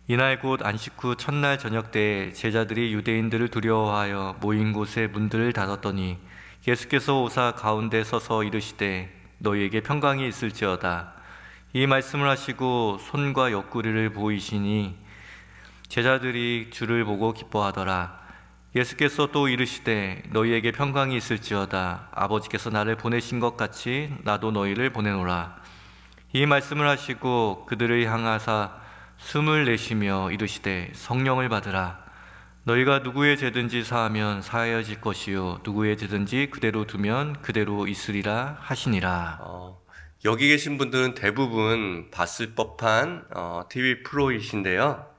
이날 곧 안식 후 첫날 저녁 때에 제자들이 유대인들을 두려워하여 모인 곳에 문들을 닫았더니 예수께서 오사 가운데 서서 이르시되 너희에게 평강이 있을지어다. 이 말씀을 하시고 손과 옆구리를 보이시니 제자들이 주를 보고 기뻐하더라. 예수께서 또 이르시되 너희에게 평강이 있을지어다. 아버지께서 나를 보내신 것 같이 나도 너희를 보내노라. 이 말씀을 하시고 그들을 향하사 숨을 내쉬며 이르시되 성령을 받으라. 너희가 누구의 죄든지 사하면 사하여질 것이요 누구의 죄든지 그대로 두면 그대로 있으리라 하시니라. 여기 계신 분들은 대부분 봤을 법한 TV 프로이신데요.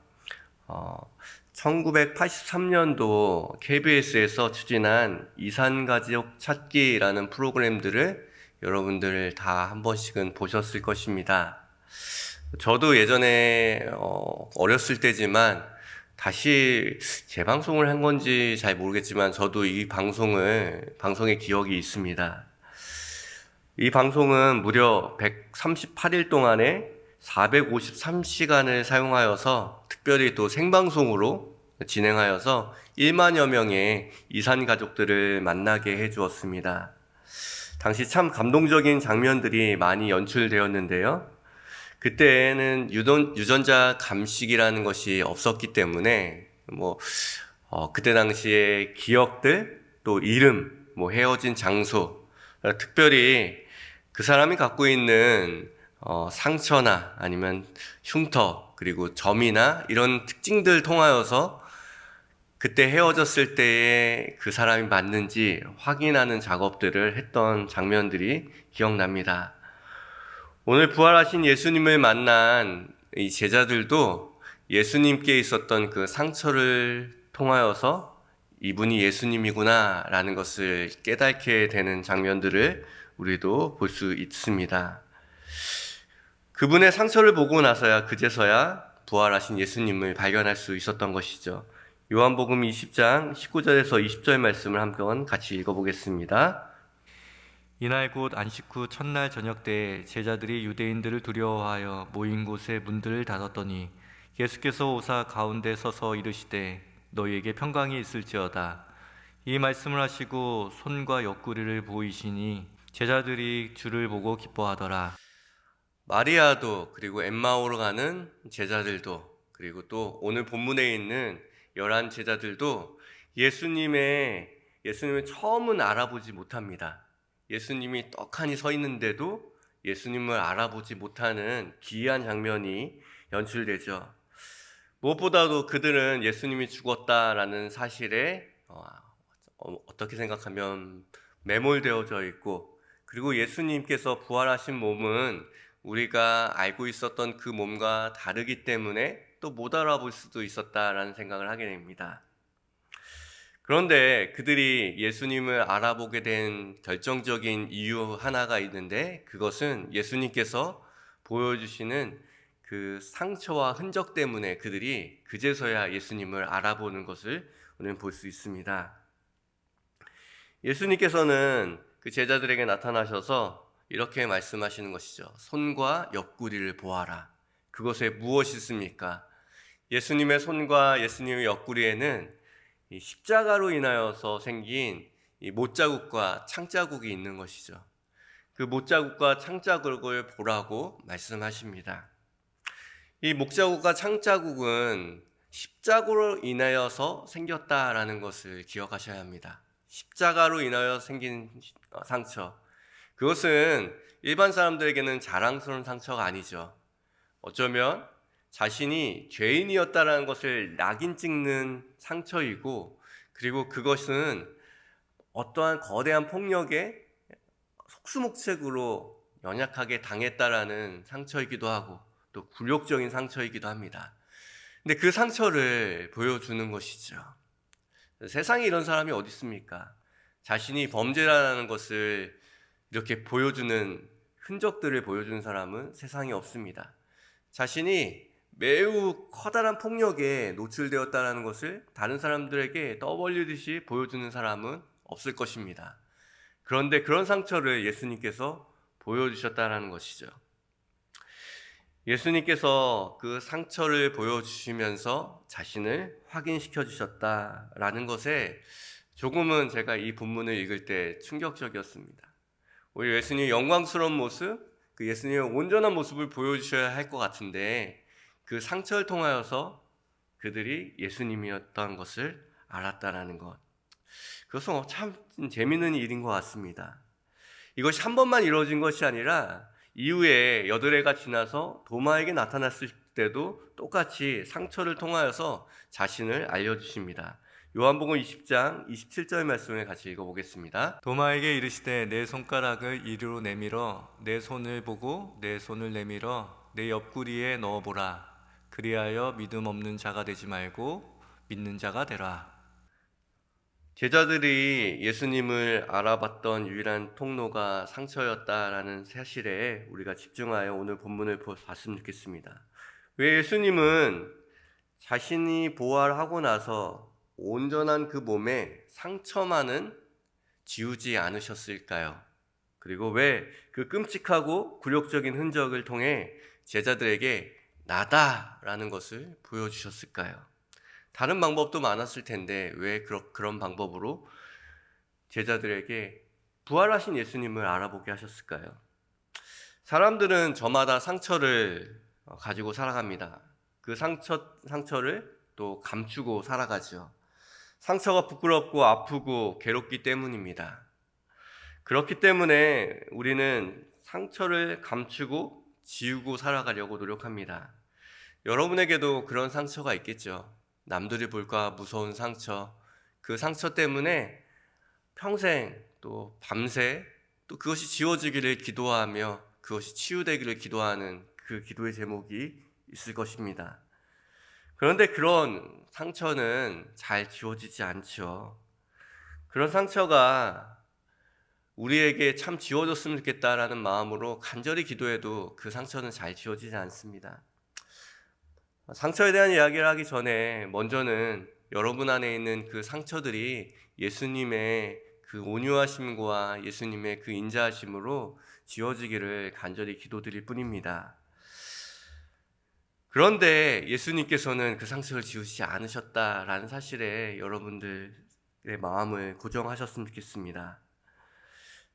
1983년도 KBS에서 추진한 이산가족 찾기라는 프로그램들을 여러분들 다 한 번씩은 보셨을 것입니다. 저도 예전에 어렸을 때지만 다시 재방송을 한 건지 잘 모르겠지만 저도 이 방송의 기억이 있습니다. 이 방송은 무려 138일 동안에 453시간을 사용하여서 특별히 또 생방송으로 진행하여서 1만여 명의 이산 가족들을 만나게 해 주었습니다. 당시 참 감동적인 장면들이 많이 연출되었는데요. 그때는 유전자 감식이라는 것이 없었기 때문에 그때 당시의 기억들, 또 이름, 헤어진 장소, 특별히 그 사람이 갖고 있는 상처나 아니면 흉터, 그리고 점이나 이런 특징들 통하여서 그때 헤어졌을 때에 그 사람이 맞는지 확인하는 작업들을 했던 장면들이 기억납니다. 오늘 부활하신 예수님을 만난 이 제자들도 예수님께 있었던 그 상처를 통하여서 이분이 예수님이구나 라는 것을 깨닫게 되는 장면들을 우리도 볼 수 있습니다. 그분의 상처를 보고 나서야 그제서야 부활하신 예수님을 발견할 수 있었던 것이죠. 요한복음 20장 19절에서 20절 말씀을 한번 같이 읽어보겠습니다. 이날 곧 안식 후 첫날 저녁 때에 제자들이 유대인들을 두려워하여 모인 곳에 문들을 닫았더니 예수께서 오사 가운데 서서 이르시되 너희에게 평강이 있을지어다. 이 말씀을 하시고 손과 옆구리를 보이시니 제자들이 주를 보고 기뻐하더라. 마리아도, 그리고 엠마오로 가는 제자들도, 그리고 또 오늘 본문에 있는 11 제자들도 예수님을 처음은 알아보지 못합니다. 예수님이 떡하니 서 있는데도 예수님을 알아보지 못하는 기이한 장면이 연출되죠. 무엇보다도 그들은 예수님이 죽었다라는 사실에 어떻게 생각하면 매몰되어져 있고, 그리고 예수님께서 부활하신 몸은 우리가 알고 있었던 그 몸과 다르기 때문에 또 못 알아볼 수도 있었다라는 생각을 하게 됩니다. 그런데 그들이 예수님을 알아보게 된 결정적인 이유 하나가 있는데, 그것은 예수님께서 보여주시는 그 상처와 흔적 때문에 그들이 그제서야 예수님을 알아보는 것을 우리는 볼 수 있습니다. 예수님께서는 그 제자들에게 나타나셔서 이렇게 말씀하시는 것이죠. 손과 옆구리를 보아라. 그것에 무엇이 있습니까? 예수님의 손과 예수님의 옆구리에는 이 십자가로 인하여서 생긴 이 못자국과 창자국이 있는 것이죠. 그 못자국과 창자국을 보라고 말씀하십니다. 이 목자국과 창자국은 십자가로 인하여서 생겼다라는 것을 기억하셔야 합니다. 십자가로 인하여 생긴 상처, 그것은 일반 사람들에게는 자랑스러운 상처가 아니죠. 어쩌면 자신이 죄인이었다라는 것을 낙인 찍는 상처이고, 그리고 그것은 어떠한 거대한 폭력에 속수무책으로 연약하게 당했다라는 상처이기도 하고, 또 굴욕적인 상처이기도 합니다. 근데 그 상처를 보여주는 것이죠. 세상에 이런 사람이 어디 있습니까? 자신이 범죄라는 것을 이렇게 보여주는, 흔적들을 보여주는 사람은 세상에 없습니다. 자신이 매우 커다란 폭력에 노출되었다는 것을 다른 사람들에게 떠벌리듯이 보여주는 사람은 없을 것입니다. 그런데 그런 상처를 예수님께서 보여주셨다는 것이죠. 예수님께서 그 상처를 보여주시면서 자신을 확인시켜 주셨다라는 것에 조금은 제가 이 본문을 읽을 때 충격적이었습니다. 우리 예수님의 영광스러운 모습, 그 예수님의 온전한 모습을 보여주셔야 할 것 같은데 그 상처를 통하여서 그들이 예수님이었던 것을 알았다라는 것. 그것은 참 재미있는 일인 것 같습니다. 이것이 한 번만 이루어진 것이 아니라 이후에 8해가 지나서 도마에게 나타났을 때도 똑같이 상처를 통하여서 자신을 알려주십니다. 요한복음 20장 27절 말씀을 같이 읽어보겠습니다. 도마에게 이르시되 내 손가락을 이리로 내밀어 내 손을 보고 내 손을 내밀어 내 옆구리에 넣어보라. 그리하여 믿음 없는 자가 되지 말고 믿는 자가 되라. 제자들이 예수님을 알아봤던 유일한 통로가 상처였다라는 사실에 우리가 집중하여 오늘 본문을 봤으면 좋겠습니다. 왜 예수님은 자신이 부활하고 나서 온전한 그 몸에 상처만은 지우지 않으셨을까요? 그리고 왜 그 끔찍하고 굴욕적인 흔적을 통해 제자들에게 나다라는 것을 보여주셨을까요? 다른 방법도 많았을 텐데 왜 그런 방법으로 제자들에게 부활하신 예수님을 알아보게 하셨을까요? 사람들은 저마다 상처를 가지고 살아갑니다. 그 상처를 또 감추고 살아가죠. 상처가 부끄럽고 아프고 괴롭기 때문입니다. 그렇기 때문에 우리는 상처를 감추고 지우고 살아가려고 노력합니다. 여러분에게도 그런 상처가 있겠죠. 남들이 볼까 무서운 상처, 그 상처 때문에 평생 또 밤새 또 그것이 지워지기를 기도하며 그것이 치유되기를 기도하는 그 기도의 제목이 있을 것입니다. 그런데 그런 상처는 잘 지워지지 않죠. 그런 상처가 우리에게 참 지워졌으면 좋겠다라는 마음으로 간절히 기도해도 그 상처는 잘 지워지지 않습니다. 상처에 대한 이야기를 하기 전에 먼저는 여러분 안에 있는 그 상처들이 예수님의 그 온유하심과 예수님의 그 인자하심으로 지워지기를 간절히 기도드릴 뿐입니다. 그런데 예수님께서는 그 상처를 지우시지 않으셨다라는 사실에 여러분들의 마음을 고정하셨으면 좋겠습니다.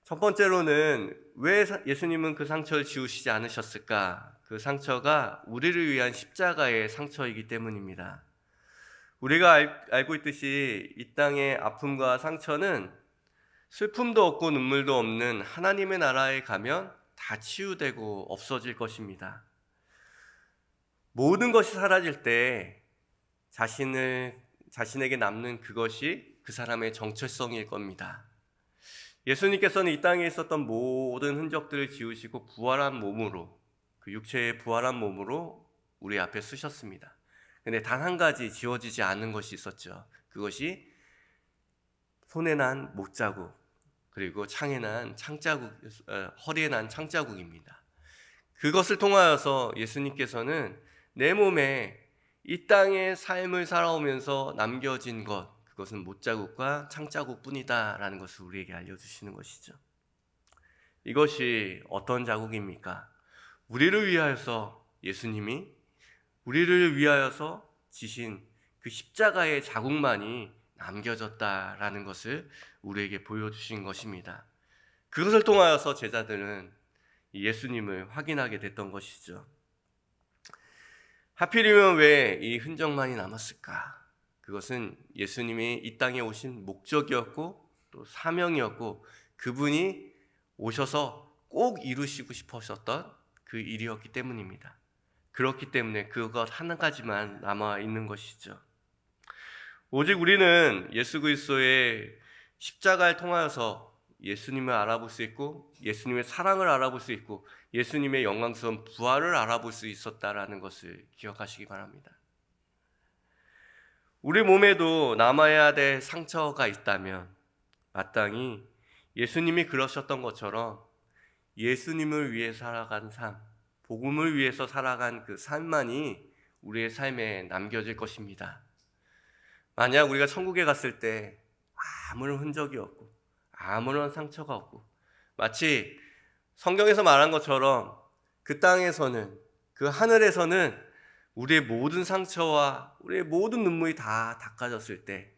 첫 번째로는 왜 예수님은 그 상처를 지우시지 않으셨을까? 그 상처가 우리를 위한 십자가의 상처이기 때문입니다. 우리가 알고 있듯이 이 땅의 아픔과 상처는 슬픔도 없고 눈물도 없는 하나님의 나라에 가면 다 치유되고 없어질 것입니다. 모든 것이 사라질 때 자신에게 남는 그것이 그 사람의 정체성일 겁니다. 예수님께서는 이 땅에 있었던 모든 흔적들을 지우시고 부활한 몸으로, 그 육체의 부활한 몸으로 우리 앞에 쓰셨습니다. 근데 단 한 가지 지워지지 않는 것이 있었죠. 그것이 손에 난 못자국, 그리고 창에 난 창자국, 허리에 난 창자국입니다. 그것을 통하여서 예수님께서는 내 몸에 이 땅의 삶을 살아오면서 남겨진 것, 그것은 못자국과 창자국 뿐이다 라는 것을 우리에게 알려주시는 것이죠. 이것이 어떤 자국입니까? 우리를 위하여서 예수님이 우리를 위하여서 지신 그 십자가의 자국만이 남겨졌다라는 것을 우리에게 보여주신 것입니다. 그것을 통하여서 제자들은 예수님을 확인하게 됐던 것이죠. 하필이면 왜 이 흔적만이 남았을까? 그것은 예수님이 이 땅에 오신 목적이었고 또 사명이었고 그분이 오셔서 꼭 이루시고 싶으셨던 그 일이었기 때문입니다. 그렇기 때문에 그것 한 가지만 남아 있는 것이죠. 오직 우리는 예수 그리스도의 십자가를 통하여서 예수님을 알아볼 수 있고 예수님의 사랑을 알아볼 수 있고 예수님의 영광스러운 부활을 알아볼 수 있었다라는 것을 기억하시기 바랍니다. 우리 몸에도 남아야 될 상처가 있다면 마땅히 예수님이 그러셨던 것처럼 예수님을 위해 살아간 삶, 복음을 위해서 살아간 그 삶만이 우리의 삶에 남겨질 것입니다. 만약 우리가 천국에 갔을 때 아무런 흔적이 없고 아무런 상처가 없고 마치 성경에서 말한 것처럼 그 땅에서는 그 하늘에서는 우리의 모든 상처와 우리의 모든 눈물이 다 닦아졌을 때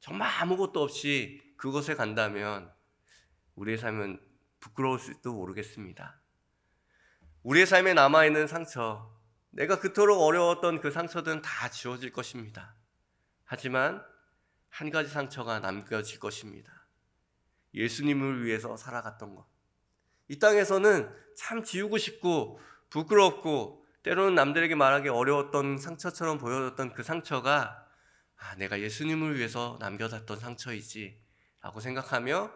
정말 아무것도 없이 그곳에 간다면 우리의 삶은 부끄러울지도 모르겠습니다. 우리의 삶에 남아있는 상처, 내가 그토록 어려웠던 그 상처들은 다 지워질 것입니다. 하지만 한 가지 상처가 남겨질 것입니다. 예수님을 위해서 살아갔던 것. 이 땅에서는 참 지우고 싶고 부끄럽고 때로는 남들에게 말하기 어려웠던 상처처럼 보여졌던 그 상처가 내가 예수님을 위해서 남겨뒀던 상처이지 라고 생각하며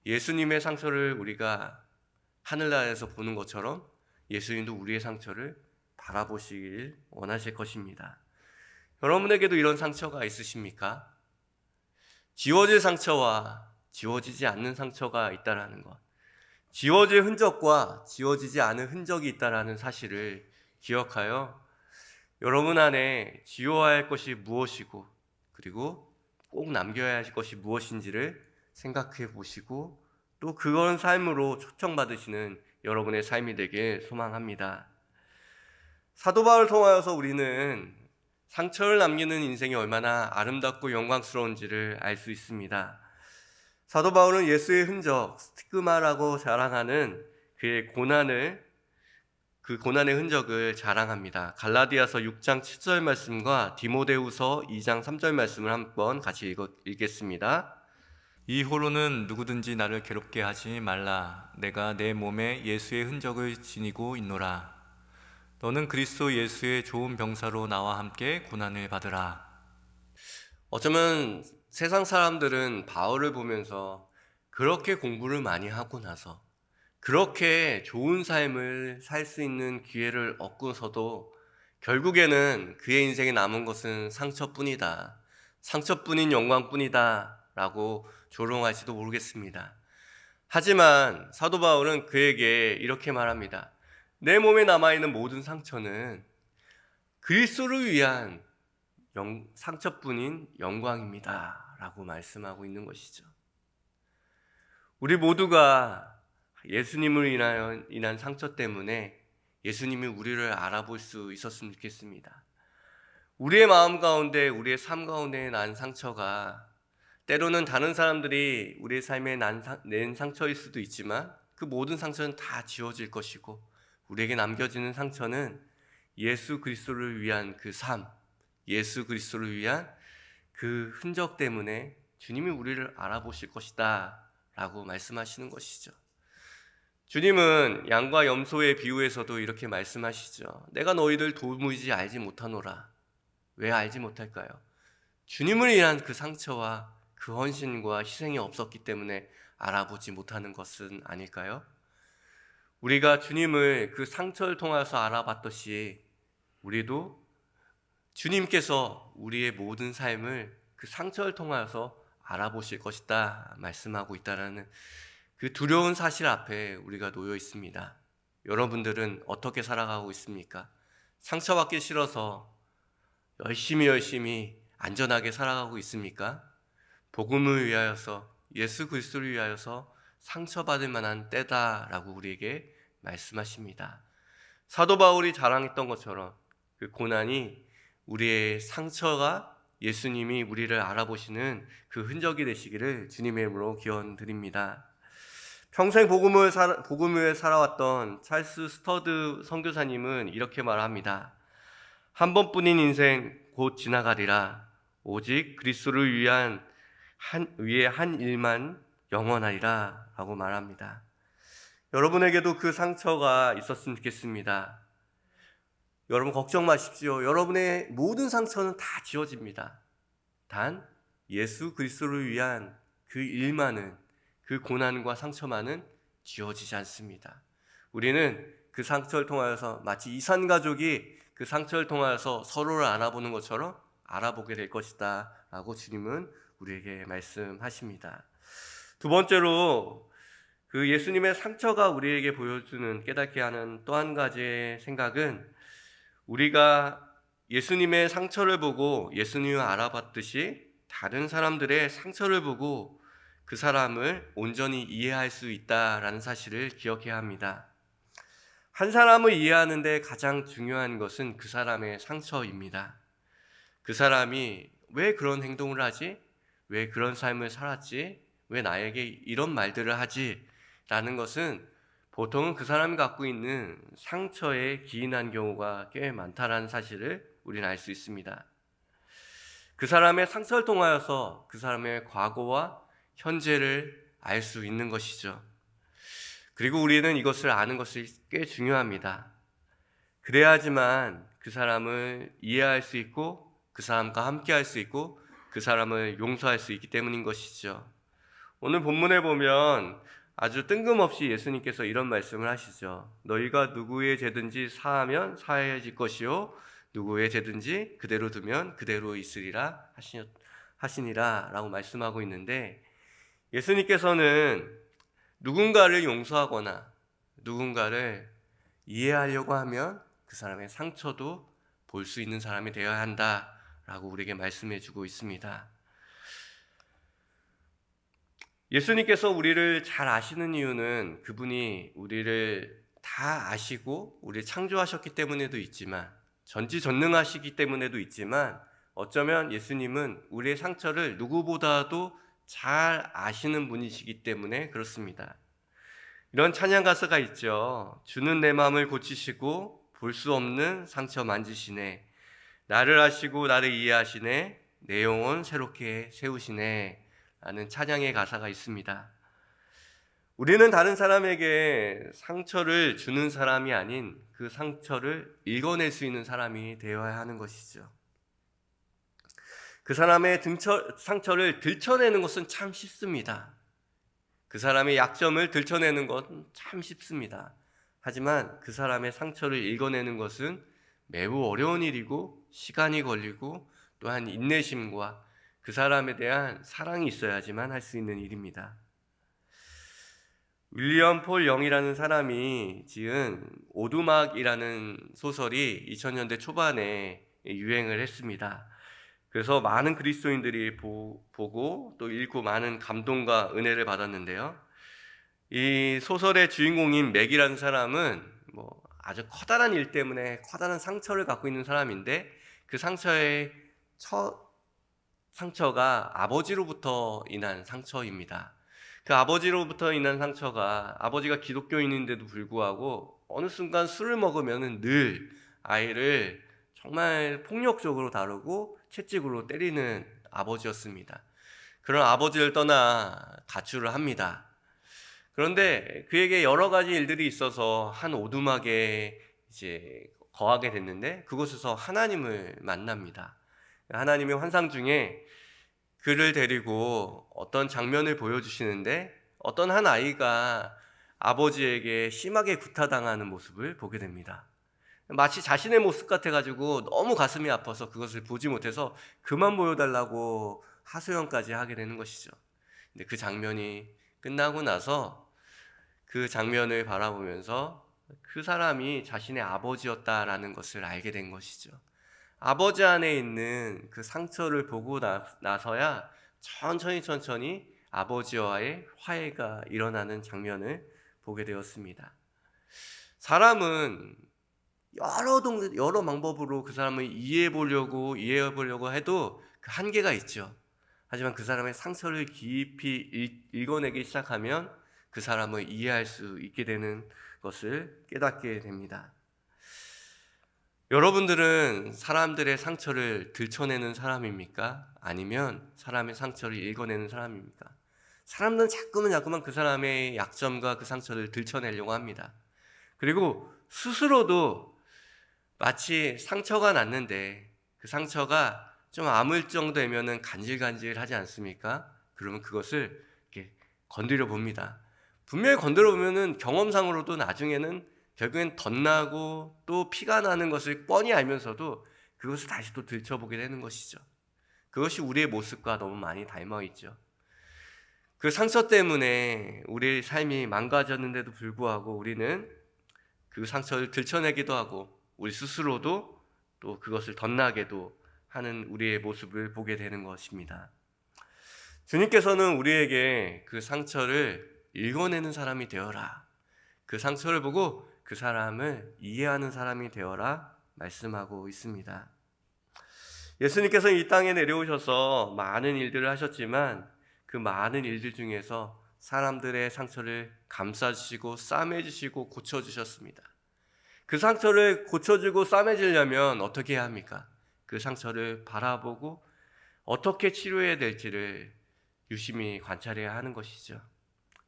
예수님의 상처를 우리가 하늘나라에서 보는 것처럼 예수님도 우리의 상처를 바라보시길 원하실 것입니다. 여러분에게도 이런 상처가 있으십니까? 지워질 상처와 지워지지 않는 상처가 있다라는 것, 지워질 흔적과 지워지지 않은 흔적이 있다라는 사실을 기억하여 여러분 안에 지워야 할 것이 무엇이고 그리고 꼭 남겨야 할 것이 무엇인지를 생각해 보시고 또 그런 삶으로 초청받으시는 여러분의 삶이 되길 소망합니다. 사도 바울을 통하여서 우리는 상처를 남기는 인생이 얼마나 아름답고 영광스러운지를 알 수 있습니다. 사도 바울은 예수의 흔적, 스티그마라고 자랑하는 그의 그 고난의 흔적을 자랑합니다. 갈라디아서 6장 7절 말씀과 디모데후서 2장 3절 말씀을 한번 같이 읽겠습니다. 이후로는 누구든지 나를 괴롭게 하지 말라. 내가 내 몸에 예수의 흔적을 지니고 있노라. 너는 그리스도 예수의 좋은 병사로 나와 함께 고난을 받으라. 어쩌면 세상 사람들은 바울을 보면서 그렇게 공부를 많이 하고 나서 그렇게 좋은 삶을 살 수 있는 기회를 얻고서도 결국에는 그의 인생에 남은 것은 상처뿐이다. 상처뿐인 영광뿐이다. 라고 조롱할지도 모르겠습니다. 하지만 사도 바울은 그에게 이렇게 말합니다. 내 몸에 남아있는 모든 상처는 그리스도를 위한 상처뿐인 영광입니다. 라고 말씀하고 있는 것이죠. 우리 모두가 예수님을 인한 상처 때문에 예수님이 우리를 알아볼 수 있었으면 좋겠습니다. 우리의 마음 가운데, 우리의 삶 가운데 난 상처가 때로는 다른 사람들이 우리의 삶에 낸 상처일 수도 있지만 그 모든 상처는 다 지워질 것이고 우리에게 남겨지는 상처는 예수 그리스도를 위한 그 삶, 예수 그리스도를 위한 그 흔적 때문에 주님이 우리를 알아보실 것이다 라고 말씀하시는 것이죠. 주님은 양과 염소의 비유에서도 이렇게 말씀하시죠. 내가 너희를 도무지 알지 못하노라. 왜 알지 못할까요? 주님을 위한 그 상처와 그 헌신과 희생이 없었기 때문에 알아보지 못하는 것은 아닐까요? 우리가 주님을 그 상처를 통해서 알아봤듯이 우리도 주님께서 우리의 모든 삶을 그 상처를 통해서 알아보실 것이다 말씀하고 있다는 그 두려운 사실 앞에 우리가 놓여 있습니다. 여러분들은 어떻게 살아가고 있습니까? 상처받기 싫어서 열심히 안전하게 살아가고 있습니까? 복음을 위하여서 예수 그리스도를 위하여서 상처받을 만한 때다라고 우리에게 말씀하십니다. 사도 바울이 자랑했던 것처럼 그 고난이 우리의 상처가 예수님이 우리를 알아보시는 그 흔적이 되시기를 주님의 이름으로 기원드립니다. 평생 복음을 위해 살아왔던 찰스 스터드 선교사님은 이렇게 말합니다. 한 번뿐인 인생 곧 지나가리라. 오직 그리스도를 위해 한 일만 영원하리라 라고 말합니다. 여러분에게도 그 상처가 있었으면 좋겠습니다. 여러분 걱정 마십시오. 여러분의 모든 상처는 다 지워집니다. 단 예수 그리스도를 위한 그 일만은, 그 고난과 상처만은 지워지지 않습니다. 우리는 그 상처를 통하여서 마치 이산가족이 그 상처를 통하여서 서로를 알아보는 것처럼 알아보게 될 것이다 라고 주님은 우리에게 말씀하십니다. 두 번째로 그 예수님의 상처가 우리에게 보여주는, 깨닫게 하는 또 한 가지의 생각은 우리가 예수님의 상처를 보고 예수님을 알아봤듯이 다른 사람들의 상처를 보고 그 사람을 온전히 이해할 수 있다라는 사실을 기억해야 합니다. 한 사람을 이해하는데 가장 중요한 것은 그 사람의 상처입니다. 그 사람이 왜 그런 행동을 하지? 왜 그런 삶을 살았지? 왜 나에게 이런 말들을 하지? 라는 것은 보통은 그 사람이 갖고 있는 상처에 기인한 경우가 꽤 많다는 사실을 우리는 알 수 있습니다. 그 사람의 상처를 통하여서 그 사람의 과거와 현재를 알 수 있는 것이죠. 그리고 우리는 이것을 아는 것이 꽤 중요합니다. 그래야지만 그 사람을 이해할 수 있고 그 사람과 함께 할 수 있고 그 사람을 용서할 수 있기 때문인 것이죠. 오늘 본문에 보면 아주 뜬금없이 예수님께서 이런 말씀을 하시죠. 너희가 누구의 죄든지 사하면 사해질 것이요 누구의 죄든지 그대로 두면 그대로 있으리라 하시니라 라고 말씀하고 있는데, 예수님께서는 누군가를 용서하거나 누군가를 이해하려고 하면 그 사람의 상처도 볼 수 있는 사람이 되어야 한다라고 우리에게 말씀해 주고 있습니다. 예수님께서 우리를 잘 아시는 이유는 그분이 우리를 다 아시고 우리를 창조하셨기 때문에도 있지만, 전지전능하시기 때문에도 있지만, 어쩌면 예수님은 우리의 상처를 누구보다도 잘 아시는 분이시기 때문에 그렇습니다. 이런 찬양 가사가 있죠. 주는 내 마음을 고치시고 볼 수 없는 상처 만지시네. 나를 아시고 나를 이해하시네. 내 영혼 새롭게 세우시네. 라는 찬양의 가사가 있습니다. 우리는 다른 사람에게 상처를 주는 사람이 아닌 그 상처를 읽어낼 수 있는 사람이 되어야 하는 것이죠. 그 사람의 상처를 들춰내는 것은 참 쉽습니다. 그 사람의 약점을 들춰내는 것은 참 쉽습니다. 하지만 그 사람의 상처를 읽어내는 것은 매우 어려운 일이고 시간이 걸리고 또한 인내심과 그 사람에 대한 사랑이 있어야지만 할 수 있는 일입니다. 윌리엄 폴 영이라는 사람이 지은 오두막이라는 소설이 2000년대 초반에 유행을 했습니다. 그래서 많은 그리스도인들이 보고 또 읽고 많은 감동과 은혜를 받았는데요. 이 소설의 주인공인 맥이라는 사람은 아주 커다란 일 때문에 커다란 상처를 갖고 있는 사람인데, 그 상처의 첫 상처가 아버지로부터 인한 상처입니다. 그 아버지로부터 인한 상처가, 아버지가 기독교인인데도 불구하고 어느 순간 술을 먹으면 늘 아이를 정말 폭력적으로 다루고 채찍으로 때리는 아버지였습니다. 그런 아버지를 떠나 가출을 합니다. 그런데 그에게 여러 가지 일들이 있어서 한 오두막에 이제 거하게 됐는데, 그곳에서 하나님을 만납니다. 하나님의 환상 중에 그를 데리고 어떤 장면을 보여주시는데, 어떤 한 아이가 아버지에게 심하게 구타당하는 모습을 보게 됩니다. 마치 자신의 모습 같아가지고 너무 가슴이 아파서 그것을 보지 못해서 그만 보여달라고 하소연까지 하게 되는 것이죠. 근데 그 장면이 끝나고 나서 그 장면을 바라보면서 그 사람이 자신의 아버지였다라는 것을 알게 된 것이죠. 아버지 안에 있는 그 상처를 보고 나서야 천천히 아버지와의 화해가 일어나는 장면을 보게 되었습니다. 사람은 여러 방법으로 그 사람을 이해해 보려고 해도 그 한계가 있죠. 하지만 그 사람의 상처를 깊이 읽어내기 시작하면 그 사람을 이해할 수 있게 되는 것을 깨닫게 됩니다. 여러분들은 사람들의 상처를 들춰내는 사람입니까? 아니면 사람의 상처를 읽어내는 사람입니까? 사람들은 자꾸만 그 사람의 약점과 그 상처를 들춰내려고 합니다. 그리고 스스로도 마치 상처가 났는데 그 상처가 좀 아물정 되면은 간질간질하지 않습니까? 그러면 그것을 이렇게 건드려 봅니다. 분명히 건드려 보면은 경험상으로도 나중에는 결국엔 덧나고 또 피가 나는 것을 뻔히 알면서도 그것을 다시 또 들춰보게 되는 것이죠. 그것이 우리의 모습과 너무 많이 닮아 있죠. 그 상처 때문에 우리의 삶이 망가졌는데도 불구하고 우리는 그 상처를 들춰내기도 하고 우리 스스로도 또 그것을 덧나게도 하는 우리의 모습을 보게 되는 것입니다. 주님께서는 우리에게 그 상처를 읽어내는 사람이 되어라, 그 상처를 보고 그 사람을 이해하는 사람이 되어라 말씀하고 있습니다. 예수님께서 이 땅에 내려오셔서 많은 일들을 하셨지만 그 많은 일들 중에서 사람들의 상처를 감싸주시고 싸매주시고 고쳐주셨습니다. 그 상처를 고쳐주고 싸매주려면 어떻게 해야 합니까? 그 상처를 바라보고 어떻게 치료해야 될지를 유심히 관찰해야 하는 것이죠.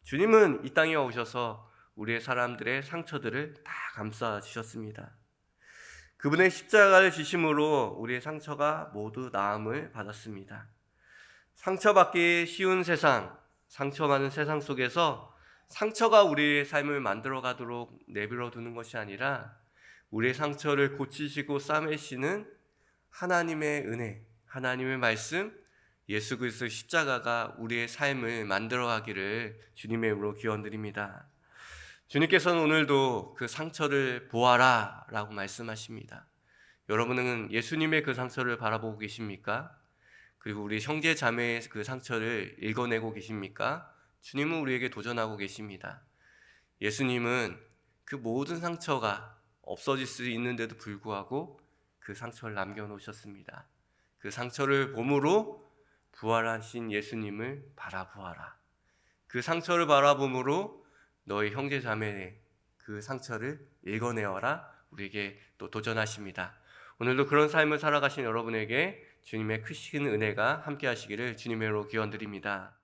주님은 이 땅에 오셔서 우리의 사람들의 상처들을 다 감싸주셨습니다. 그분의 십자가를 지심으로 우리의 상처가 모두 나음을 받았습니다. 상처받기 쉬운 세상, 상처 많은 세상 속에서 상처가 우리의 삶을 만들어가도록 내버려 두는 것이 아니라 우리의 상처를 고치시고 싸매시는 하나님의 은혜, 하나님의 말씀, 예수 그리스도의 십자가가 우리의 삶을 만들어가기를 주님의 이름으로 기원드립니다. 주님께서는 오늘도 그 상처를 보아라 라고 말씀하십니다. 여러분은 예수님의 그 상처를 바라보고 계십니까? 그리고 우리 형제 자매의 그 상처를 읽어내고 계십니까? 주님은 우리에게 도전하고 계십니다. 예수님은 그 모든 상처가 없어질 수 있는데도 불구하고 그 상처를 남겨놓으셨습니다. 그 상처를 봄으로 부활하신 예수님을 바라보아라. 그 상처를 바라봄으로 너희 형제 자매의 그 상처를 읽어내어라. 우리에게 또 도전하십니다. 오늘도 그런 삶을 살아가신 여러분에게 주님의 크신 은혜가 함께 하시기를 주님의 이름으로 기원드립니다.